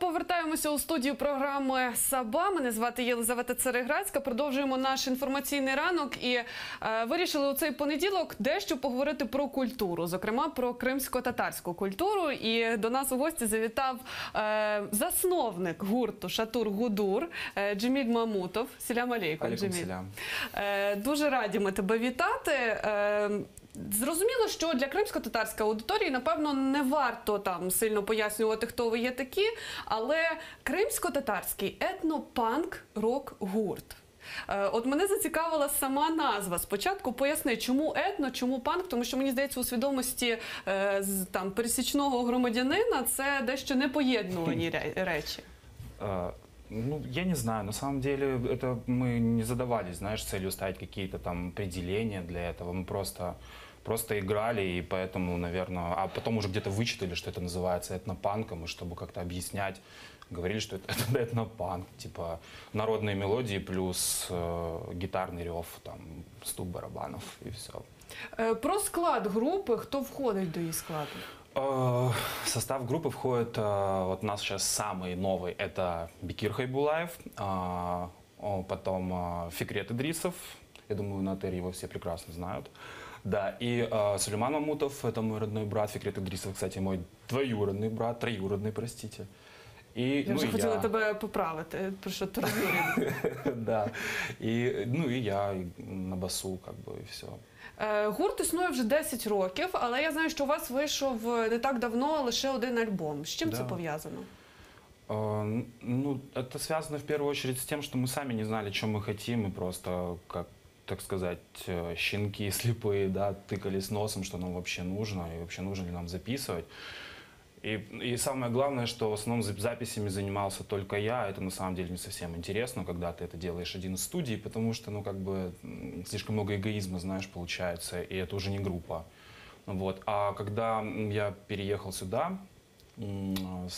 повертаємося у студію програми «Саба». Мене звати Єлизавета Цареградська. Продовжуємо наш інформаційний ранок і вирішили у цей понеділок дещо поговорити про культуру, зокрема про кримсько-татарську культуру. І до нас у гості завітав засновник гурту «Шатур-Гудур» Джеміль Мамутов. Селям алейкум, Джеміль. Дуже раді ми тебе вітати. Зрозуміло, що для кримсько-татарської аудиторії, напевно, не варто там сильно пояснювати, хто ви є такі, але кримсько-татарський етно-панк-рок-гурт. От мене зацікавила сама назва. Спочатку поясни, чому етно, чому панк, тому що, мені здається, у свідомості там, пересічного громадянина це дещо непоєднувані речі. Ну, я не знаю, на самом деле это мы не задавались, знаешь, целью ставить какие-то там определения для этого, мы просто играли, и поэтому, наверное, а потом уже где-то вычитали, что это называется этнопанком, и чтобы как-то объяснять, говорили, что это этнопанк, типа народные мелодии плюс гитарный рев, там, стук барабанов и все. Про склад групи, хто входить до її складу? В состав группы входит, вот у нас сейчас самый новый, это Бекир Хайбулаев, потом Фикрет Идрисов, я думаю, на Терри его все прекрасно знают, да, и Сулейман Мамутов, это мой родной брат, Фикрет Идрисов, кстати, мой двоюродный брат, троюродный, простите. И, я вже хотіла тебе поправити, про що троюродний. Да, и, ну и я на басу, как бы, и все. Гурт існує вже 10 років, але я знаю, що у вас вийшов не так давно лише один альбом. З чим це пов'язано? Ну, это связано в первую очередь с тем, что мы сами не знали, что мы хотим, и просто, как, так сказать, щенки слепые, да, тыкались носом, что нам вообще нужно, и вообще нужно ли нам записывать. И самое главное, что в основном записями занимался только я. Это на самом деле не совсем интересно, когда ты это делаешь один из студий, потому что, ну, как бы, слишком много эгоизма, знаешь, получается, и это уже не группа. Вот. А когда я переехал сюда к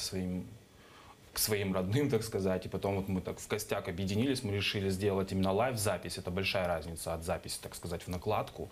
своим родным, так сказать, и потом вот мы так в костяк объединились, мы решили сделать именно лайв-запись. Это большая разница от записи, так сказать, в накладку.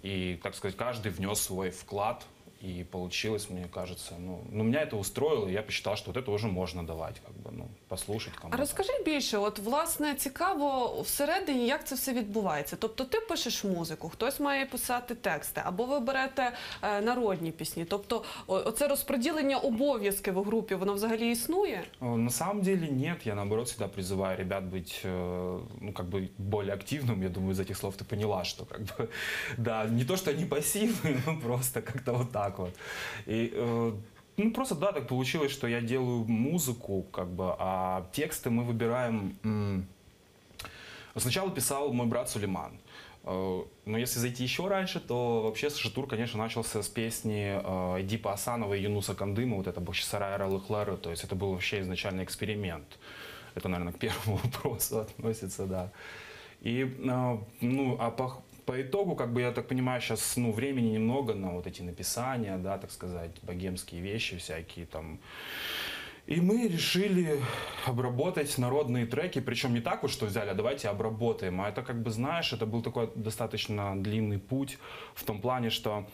И, так сказать, каждый внес свой вклад. И получилось, мне кажется, ну меня это устроило, и я посчитал, что вот это уже можно давать, как бы, ну, послушать кому-то. А розкажи більше, от, власне, цікаво всередині, як це все відбувається. Тобто ти пишеш музику, хтось має писати тексти, або ви берете народні пісні. Тобто оце розподілення обов'язків у групі, воно взагалі існує? На самом деле нет, я наоборот всегда призываю ребят быть, ну, как бы, более активным. Я думаю, из этих слов ты поняла, что, как бы, да, не то, что они пассивные, но просто как-то вот так. Вот. И, ну, просто, да, так получилось, что я делаю музыку, как бы, а тексты мы выбираем... Сначала писал мой брат Сулейман. Но если зайти еще раньше, то вообще Шатур, конечно, начался с песни Эдипа Асанова и Юнуса Кандыма, вот это «Бахчисарай Ралыхлары», то есть это был вообще изначально эксперимент. Это, наверное, к первому вопросу относится, да. И, ну, а по итогу, как бы, я так понимаю, сейчас, ну, времени немного на вот эти написания, да, так сказать, богемские вещи всякие там. И мы решили обработать народные треки, причем не так вот, что взяли, а давайте обработаем, а это, как бы, знаешь, это был такой достаточно длинный путь в том плане, что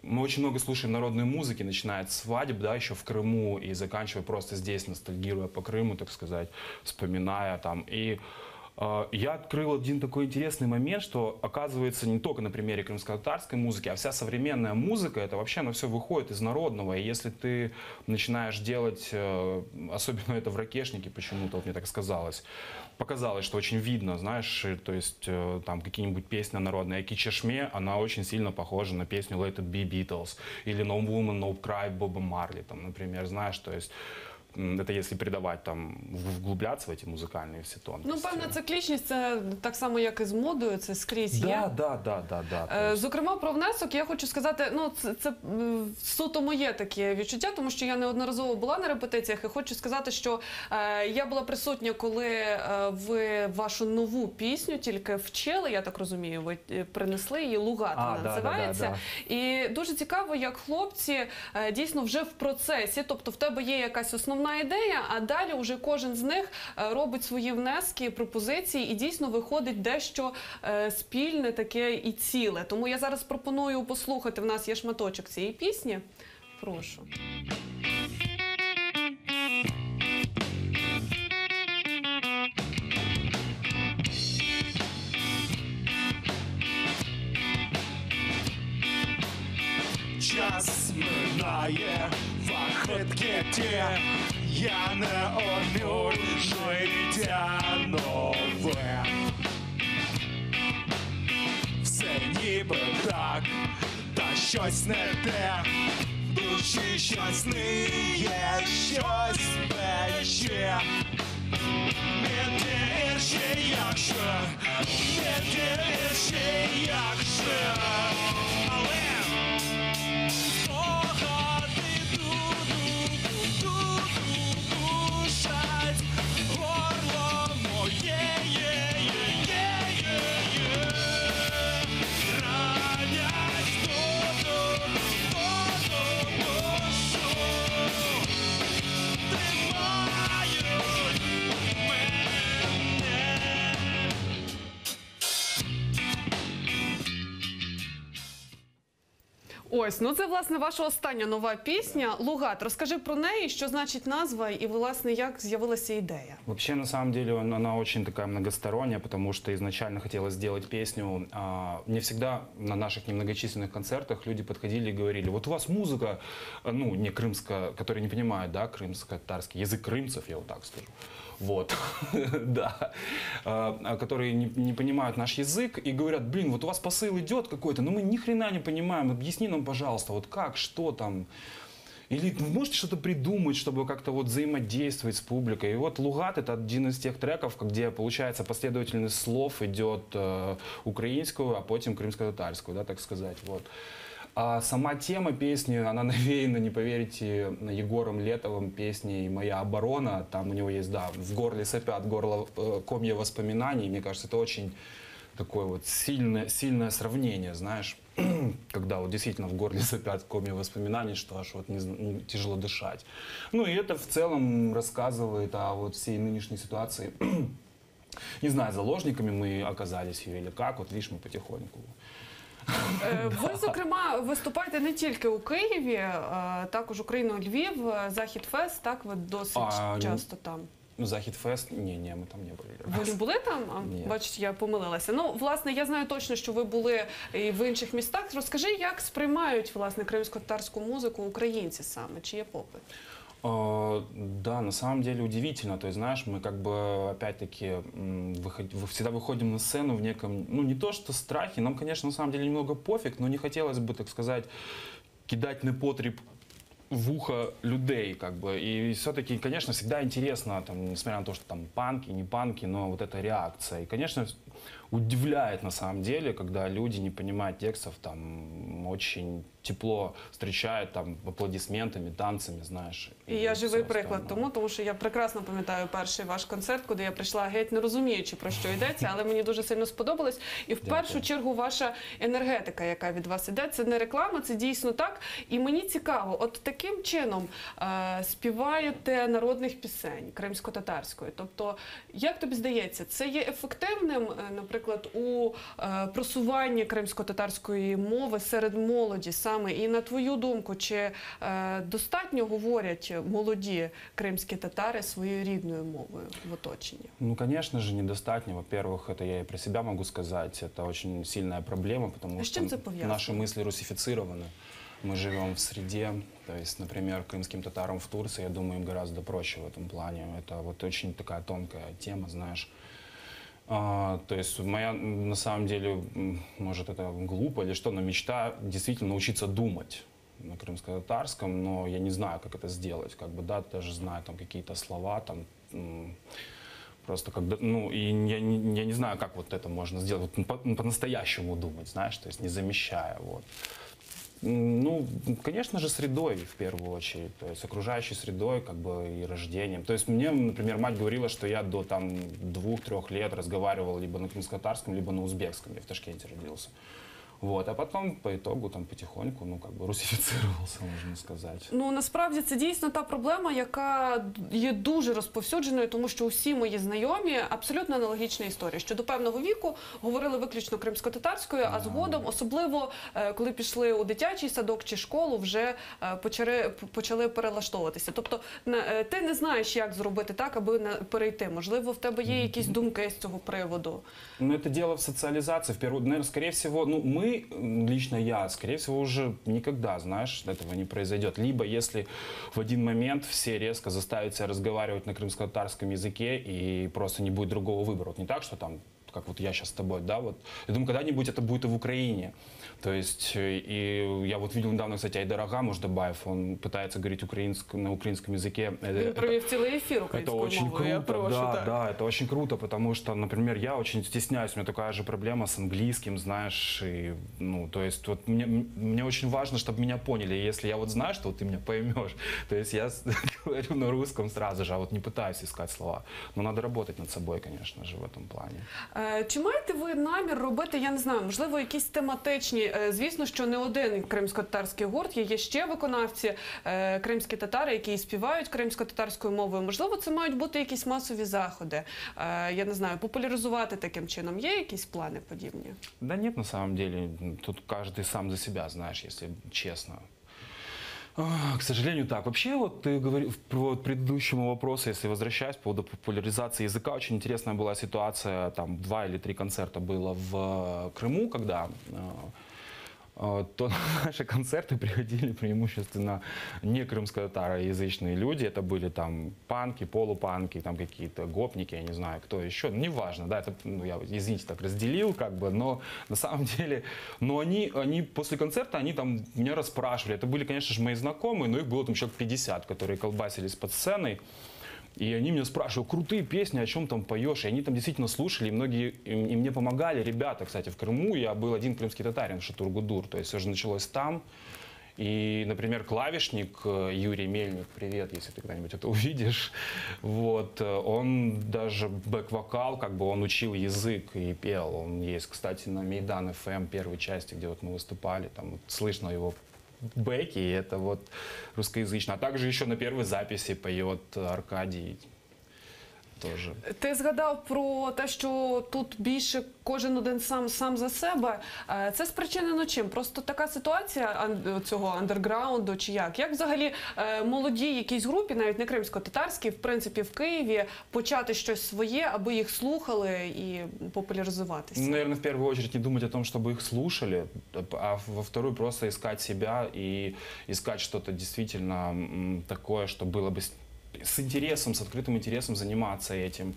мы очень много слушаем народной музыки, начиная от свадеб, да, еще в Крыму, и заканчивая просто здесь, ностальгируя по Крыму, так сказать, вспоминая там, и... Я открыл один такой интересный момент, что, оказывается, не только на примере крымско-татарской музыки, а вся современная музыка, это вообще, оно все выходит из народного. И если ты начинаешь делать, особенно это в Ракешнике почему-то, вот мне так показалось, что очень видно, знаешь, то есть там какие-нибудь песни народные, «Аки Чешме», она очень сильно похожа на песню «Let It Be» Beatles, или «No Woman, No Cry» Боба Марли, там, например, знаешь, то есть... Это если придавать, там, вглубляться в эти музыкальные все тонкости. Ну, певна циклічність, це так само, як і з модою, це скрізь є. Да. Зокрема, про внесок я хочу сказати, ну, це суто моє таке відчуття, тому що я неодноразово була на репетиціях і хочу сказати, що я була присутня, коли ви вашу нову пісню тільки вчили, я так розумію, ви принесли її, «Лугат» вона називається. І дуже цікаво, як хлопці дійсно вже в процесі, тобто в тебе є якась основна ідея, а далі вже кожен з них робить свої внески, пропозиції і дійсно виходить дещо спільне таке і ціле. Тому я зараз пропоную послухати, в нас є шматочок цієї пісні. Прошу. Швидкі я не умію життя нове. Все ніби так, та щось не те. В душі щось ниє, щось пече. Не гірше, якщо, не гірше, якщо. Але спогади душать горло моє, ранять душу, тримають мене. Ось, ну це, власне, ваша остання нова пісня «Лугат». Розкажи про неї, що значить назва і, власне, як з'явилася ідея. Вообще, на самом деле, она очень такая многосторонняя, потому что изначально хотелось сделать песню. Мне всегда на наших немногочисленных концертах люди подходили и говорили: вот у вас музыка, ну, не крымская, которые не понимают, да, крымско-татарский, язык крымцев, я вот так скажу. Вот, да, которые не понимают наш язык и говорят: блин, вот у вас посыл идет какой-то, но мы ни хрена не понимаем, объясни нам, пожалуйста, вот как, что там. Или вы можете что-то придумать, чтобы как-то вот взаимодействовать с публикой. И вот «Лугат» — это один из тех треков, где, получается, последовательность слов идет украинскую, а потом крымско-татарскую, да, так сказать, вот. А сама тема песни, она навеяна, не поверите, Егором Летовым песней «Моя оборона». Там у него есть, да, «В горле сопят горло, комья воспоминаний». Мне кажется, это очень такое вот сильное сравнение, знаешь, когда вот действительно в горле сопят комья воспоминаний, что аж вот тяжело дышать. Ну и это в целом рассказывает о вот всей нынешней ситуации. Не знаю, заложниками мы оказались ее или как, вот видишь, мы потихоньку. Ви, зокрема, виступаєте не тільки у Києві, також Україна, Львів, Захід Фест, так, ви досить часто там. Ну, Захід Фест, ні, ми там не були. Ви не були там? Ні. Бачите, я помилилася. Ну, власне, я знаю точно, що ви були і в інших містах. Розкажи, як сприймають, власне, кримсько-татарську музику українці саме? Чи є попит? Да, на самом деле удивительно. То есть, знаешь, мы как бы опять-таки всегда выходим на сцену в неком, ну не то что страхе, нам, конечно, на самом деле немного пофиг, но не хотелось бы, так сказать, кидать непотреб в ухо людей, как бы. И все-таки, конечно, всегда интересно, там, несмотря на то, что там панки, не панки, но вот эта реакция. И, конечно, удивляет на самом деле, когда люди, не понимая текстов, там, очень тепло встречают там аплодисментами, танцами, знаєш. І я живий приклад тому що я прекрасно пам'ятаю перший ваш концерт, куди я прийшла геть не розуміючи, про що йдеться, але мені дуже сильно сподобалось. І в першу чергу ваша енергетика, яка від вас іде, це не реклама, це дійсно так. І мені цікаво, от таким чином співаєте народних пісень кримсько-татарської. Тобто, як тобі здається, це є ефективним, наприклад, у просуванні кримсько-татарської мови серед молоді саме? І на твою думку, чи достатньо говорять молоді кримські татари своєю рідною мовою в оточенні? Ну, конечно же, недостатньо. Во-первых, это я и про себя могу сказать. Это очень сильная проблема, потому что наши мысли русифицированы. Мы живем в среде, то есть, например, крымским татарам в Турции, я думаю, им гораздо проще в этом плане. Это вот очень такая тонкая тема, знаешь. То есть моя, на самом деле, может это глупо или что, но мечта действительно научиться думать на крымско-татарском, но я не знаю, как это сделать. Как бы, да, даже знаю там какие-то слова, там, просто когда, ну, и я не знаю, как вот это можно сделать, вот, по-настоящему думать, знаешь, то есть не замещая, вот. Ну, конечно же, средой в первую очередь, то есть окружающей средой, как бы и рождением. То есть мне, например, мать говорила, что я до там 2-3 лет разговаривал либо на крымско-татарском, либо на узбекском. Я в Ташкенте родился. Вот, а потом по итогу там потихоньку, ну, как бы русифицировался, можна сказати. Ну, насправді це дійсно та проблема, яка є дуже розповсюдженою, тому що усі мої знайомі абсолютно аналогічна історія, що до певного віку говорили виключно кримсько-татарською, а згодом, особливо коли пішли у дитячий садок чи школу, вже почали перелаштовуватися. Тобто ти не знаєш, як зробити так, аби перейти. Можливо, в тебе є якісь думки з цього приводу? Ну, это дело в социализации, в первую, наверное, скорее всего, ну, мы лично я, скорее всего, уже никогда, знаешь, этого не произойдет. Либо если в один момент все резко заставят себя разговаривать на крымско-татарском языке и просто не будет другого выбора. Вот не так, что там, как вот я сейчас с тобой, да, вот. Я думаю, когда-нибудь это будет и в Украине. То есть, и я вот видел недавно, кстати, Айдар Ага Муждабаев, он пытается говорить на украинском языке. Він провів цілий ефір Это українською очень мовою, я круто, прошу. да, так. да, это очень круто, потому что, например, я очень стесняюсь, у меня такая же проблема с английским, знаешь, и, ну, то есть, вот мне очень важно, чтобы меня поняли, и если я вот знаю, что вот ты меня поймешь, то есть я говорю на русском сразу же, а вот не пытаюсь искать слова, но надо работать над собой, конечно же, в этом плане. Чи маєте ви намір робити, я не знаю, можливо, якісь тематичні, звісно, що не один кримсько-татарський гурт, є ще виконавці кримські татари, які співають кримсько-татарською мовою. Можливо, це мають бути якісь масові заходи, я не знаю, популяризувати таким чином. Є якісь плани подібні? Да нет, на самом деле, тут каждый сам за себя, знаешь, если честно. К сожалению, так. Вообще, вот ты говорил по предыдущему вопросу, если возвращаясь, по поводу популяризации языка, очень интересная была ситуация, там 2 или 3 концерта было в Крыму, когда то на наши концерты приходили преимущественно не крымско-татароязычные люди, это были там панки, полупанки, там какие-то гопники, я не знаю, кто еще, ну, неважно, да, это, ну, я, извините, так разделил, как бы, но на самом деле, но они после концерта, они там меня расспрашивали, это были, конечно же, мои знакомые, но их было там человек 50, которые колбасились под сценой. И они меня спрашивают, крутые песни, о чем там поешь? И они там действительно слушали, и многие, и мне помогали ребята, кстати, в Крыму. Я был один крымский татарин, Шатургудур, то есть все же началось там. И, например, клавишник Юрий Мельник, привет, если ты когда-нибудь это увидишь, вот, он даже бэк-вокал, как бы он учил язык и пел. Он есть, кстати, на Мейдан ФМ первой части, где вот мы выступали, там вот слышно его бэки, и это вот русскоязычно. А также еще на первой записи поет Аркадий тоже. Ти згадав про те, що тут більше кожен один сам за себе. Це спричинено чим? Просто така ситуація цього андерграунду чи як? Як взагалі молодій якійсь групі, навіть не кримсько-татарській, в принципі, в Києві, почати щось своє, аби їх слухали і популяризуватися? Наверное, в первую очередь не думать о том, чтобы их слушали, а во вторую просто искать себя и искать что-то действительно такое, что было бы с интересом, с открытым интересом заниматься этим.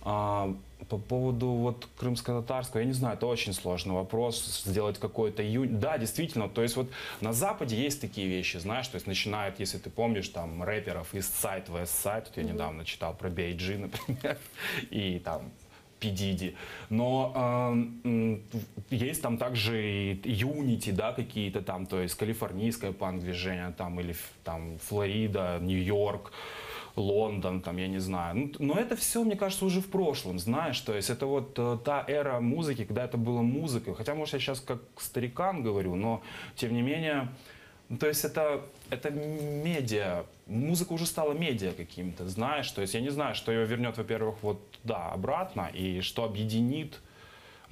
По поводу вот крымско-татарского, я не знаю, это очень сложный вопрос, сделать какой-то Да, действительно, то есть вот на Западе есть такие вещи, знаешь, то есть начинают, если ты помнишь, там, рэперов East Side, West Side, вот я недавно читал про B.I.G., например, и там P. Diddy. Но есть там также и Unity, да, какие-то там, то есть калифорнийское панк-движение, там, или там Флорида, Нью-Йорк, Лондон, там, я не знаю. Ну, но это все, мне кажется, уже в прошлом, знаешь, то есть это вот та эра музыки, когда это была музыка. Хотя, может, я сейчас как старикан говорю, но, тем не менее, ну, то есть это медиа. Музыка уже стала медиа каким-то, знаешь, то есть я не знаю, что ее вернет, во-первых, вот, да, обратно, и что объединит.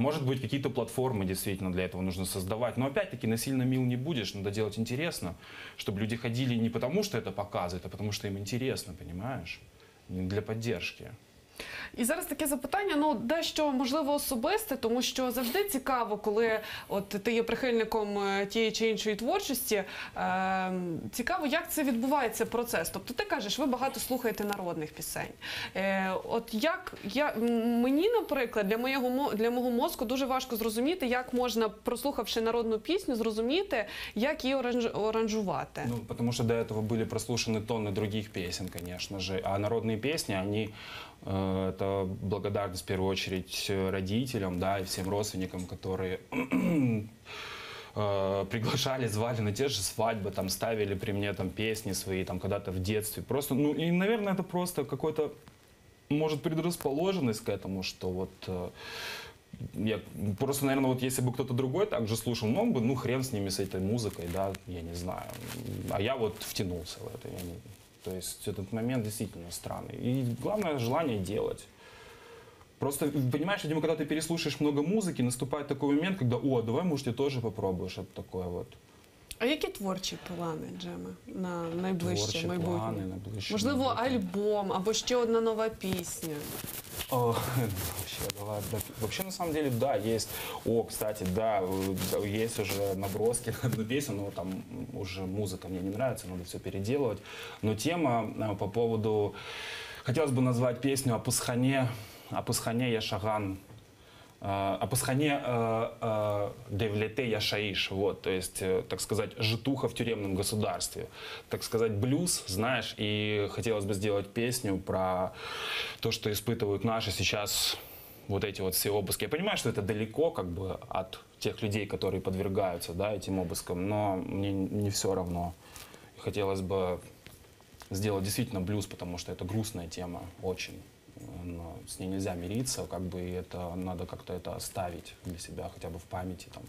Может быть, какие-то платформы действительно для этого нужно создавать. Но опять-таки насильно мил не будешь, надо делать интересно, чтобы люди ходили не потому, что это показывает, а потому, что им интересно, понимаешь? Не для поддержки. І зараз таке запитання, ну, дещо, можливо, особисте, тому що завжди цікаво, коли от ти є прихильником тієї чи іншої творчості, цікаво, як це відбувається процес. Тобто ти кажеш, ви багато слухаєте народних пісень. От мені, наприклад, для мого мозку дуже важко зрозуміти, як можна, прослухавши народну пісню, зрозуміти, як її оранжувати. Ну, потому что до этого были прослушаны тонны других песен, конечно же, а народные песни, они это благодарность в первую очередь родителям, да, и всем родственникам, которые приглашали, звали на те же свадьбы, там ставили при мне там песни свои, там когда-то в детстве. Просто, ну и, наверное, это просто какой-то, может, предрасположенность к этому, что вот я просто, наверное, вот если бы кто-то другой также слушал, ну, он бы, ну, хрен с ними, с этой музыкой, да, я не знаю. А я вот втянулся в это, то есть этот момент действительно странный. И главное желание делать. Просто, понимаешь, видимо, когда ты переслушаешь много музыки, наступает такой момент, когда, о, давай, может, ты тоже попробуешь это такое вот. А які творчі плани, Джеме, на найближче майбутнє? Плани, на найближче Можливо, майбутнє. альбом або ще одна нова пісня? Вообще, давай, да, вообще, на самом деле, да, есть. Кстати, да, есть уже наброски на одну песню, но там уже музыка мне не нравится, надо все переделывать. Но тема по поводу... Хотелось бы назвать песню «О Пусхане Яшаган». «О Пусхане Девлете Яшаиш». Вот, то есть, так сказать, житуха в тюремном государстве. Так сказать, блюз, знаешь, и хотелось бы сделать песню про то, что испытывают наши сейчас вот эти вот все обыски. Я понимаю, что это далеко как бы от тех людей, которые подвергаются, да, этим обыскам, но мне не все равно. Хотелось бы сделать действительно блюз, потому что это грустная тема очень. Но с ней нельзя мириться, как бы и это надо как-то это оставить для себя, хотя бы в памяти, там,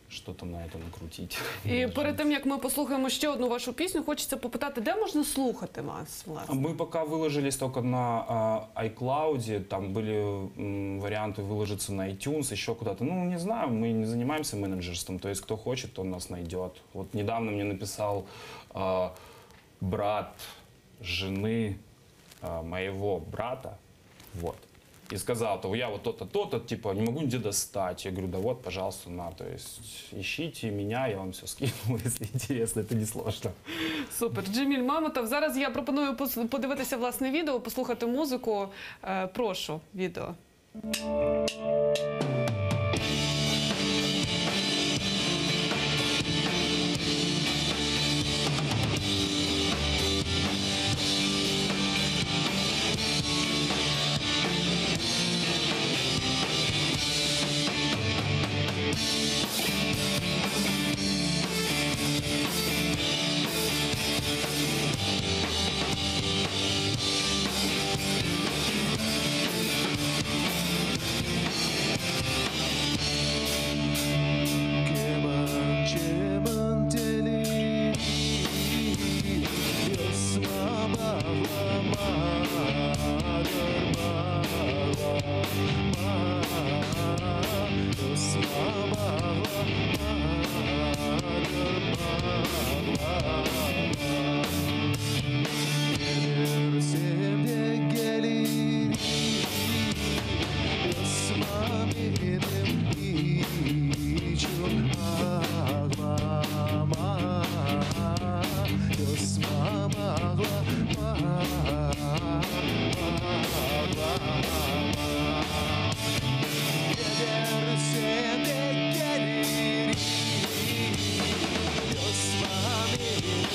что-то на это накрутить. І перед тим, як ми послухаємо ще одну вашу пісню, хочеться попитати, де можна слухати вас, власне? Мы пока выложились только на iCloud, там были варианты выложиться на iTunes, еще куда-то. Ну, не знаю, мы не занимаемся менеджерством, то есть кто хочет, то нас найдет. Вот недавно мне написал брат жены моего брата, вот, и сказал, то я вот то-то, то-то, типа, не могу нигде достать. Я говорю, да вот, пожалуйста, на, то есть ищите меня, я вам все скину, если интересно, это не сложно. Супер. Джеміль Мамотов. Зараз я пропоную подивитися власне відео, послухати музику. Прошу, відео. Kemençemin teli Yosma bağlamadır bağlama Yosma bağlamadır bağlama Gelirsem de gelir Yosma benim için ağlama Yosma ağlama Gidersen de gelir Yosma benim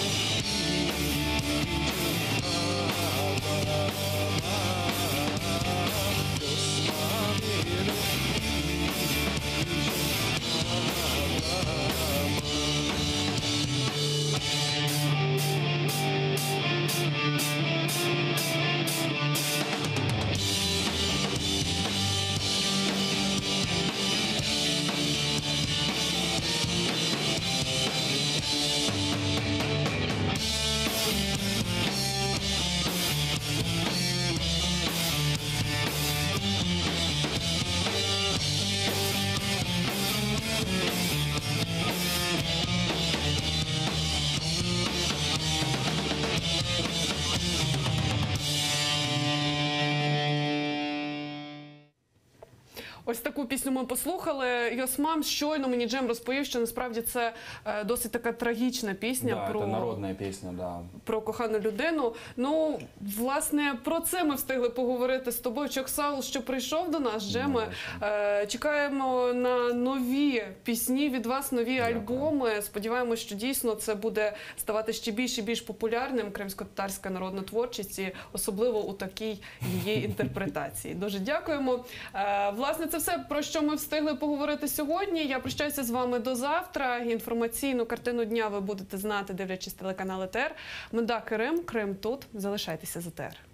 Ось таку пісню ми послухали. Йосмам, щойно мені Джем розповів, що насправді це досить така трагічна пісня Да, это народная песня, да. про кохану людину. Ну, власне, про це ми встигли поговорити з тобою. Чоксаул, що прийшов до нас, Джеме. Чекаємо на нові пісні від вас, нові альбоми. Сподіваємось, що дійсно це буде ставати ще більш і більш популярним, кримсько-татарська народна творчість, і особливо у такій її інтерпретації. Дуже дякуємо. Власне, це все, про що ми встигли поговорити сьогодні. Я прощаюся з вами до завтра. Інформаційну картину дня ви будете знати, дивлячись телеканал ЕТР. Меда Крим, Крим тут. Залишайтеся з ЕТР.